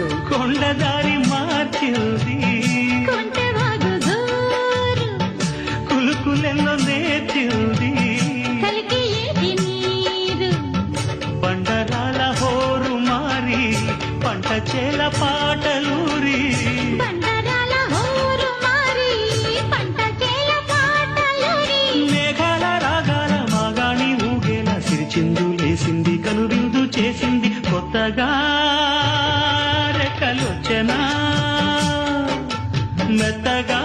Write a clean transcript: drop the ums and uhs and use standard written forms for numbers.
రోజు కొండదారి మార్చింది కొంటెవాగు జోరు కులుకులెల్లో నేర్చింది కలికి ఏటి నీరు బండరాల హోరు మారి పంట చేల పాటలూరి బండరాల హోరు మారి పంట చేల పాటలూరి మేఘాల రాగాల మాగాణి ఊగేలా సిరిచిందు లేసింది కనువిందు చేసింది కొత్తగా రెక్కలొచ్చెనా మెత్తగా